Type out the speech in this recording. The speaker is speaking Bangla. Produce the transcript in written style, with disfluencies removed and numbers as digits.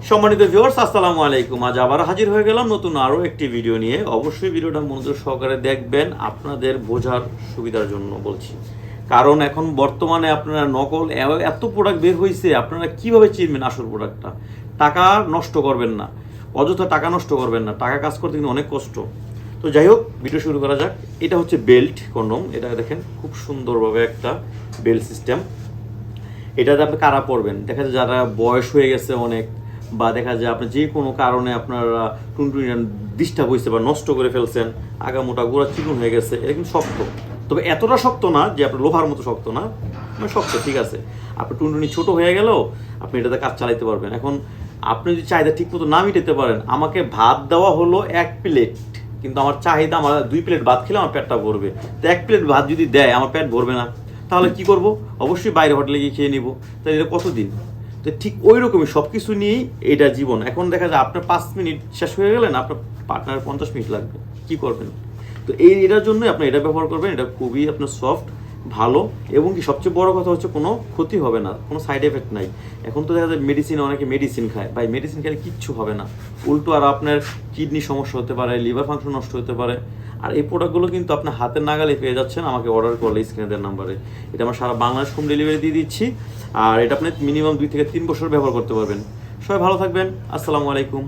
সম্মানিত ভিউয়ার্স, আসসালামু আলাইকুম। আজ আবার হাজির হয়ে গেলাম নতুন আরও একটি ভিডিও নিয়ে। অবশ্যই ভিডিওটা মনোযোগ সহকারে দেখবেন, আপনাদের বোঝার সুবিধার জন্য বলছি। কারণ এখন বর্তমানে আপনারা নকল এত প্রোডাক্ট বের হয়েছে, আপনারা কিভাবে চিনবেন আসল প্রোডাক্টটা। টাকা নষ্ট করবেন না, অযথা টাকা নষ্ট করবেন না, টাকা কাজ করতে কিন্তু অনেক কষ্ট। তো যাই হোক, ভিডিও শুরু করা যাক। এটা হচ্ছে বেল্ট কন্ডম। এটা দেখেন খুব সুন্দরভাবে একটা বেল্ট সিস্টেম। এটাতে আপনি কারা পড়বেন, দেখা যায় যারা বয়স হয়ে গেছে অনেক, বা দেখা যায় আপনি যে কোনো কারণে আপনারা টুনটুনি ডিস্টার্ব হয়েছে বা নষ্ট করে ফেলছেন, আগামোটা গোড়া চিকন হয়ে গেছে, এটা কিন্তু শক্ত। তবে এতটা শক্ত না যে আপনার লোহার মতো শক্ত না, মানে শক্ত ঠিক আছে। আপনার টুনটুনি ছোট হয়ে গেলেও আপনি এটাতে কাজ চালাইতে পারবেন। এখন আপনি যদি চাহিদা ঠিক মতো না মিটাতে পারেন, আমাকে ভাত দেওয়া হলো 1 প্লেট, কিন্তু আমার চাহিদা, আমার 2 প্লেট ভাত খেলে আমার পেটটা ভরবে। তো 1 প্লেট ভাত যদি দেয় আমার পেট ভরবে না, তাহলে কি করব? অবশ্যই বাইরে হোটেলে গিয়ে খেয়ে নিব। তাহলে এটা কতদিন? তো ঠিক ওই রকমই সব কিছু নিয়েই এটা জীবন। এখন দেখা যায় আপনার 5 মিনিট শেষ হয়ে গেলেন, আপনার পার্টনারের 50 মিনিট লাগবে, কি করবেন? তো এটার জন্যই আপনি এটা ব্যবহার করবেন। এটা খুবই আপনার সফট, ভালো, এবং কি সবচেয়ে বড় কথা হচ্ছে কোনো ক্ষতি হবে না, কোনো সাইড এফেক্ট নাই। এখন তো দেখা যায় মেডিসিনে অনেকে মেডিসিন খায়, ভাই মেডিসিন খেলে কিচ্ছু হবে না। উল্টো আর আপনার কিডনি সমস্যা হতে পারে, লিভার ফাংশন নষ্ট হতে পারে। আর এই প্রোডাক্টগুলো কিন্তু আপনার হাতের নাগালে পেয়ে যাচ্ছেন আমাকে অর্ডার করলে স্ক্রিনে দেওয়ার নাম্বারে। এটা আমরা সারা বাংলাদেশ হোম ডেলিভারি দিয়ে দিচ্ছি। আর এটা আপনি মিনিমাম 2 থেকে 3 বছর ব্যবহার করতে পারবেন। সবাই ভালো থাকবেন। আসসালামু আলাইকুম।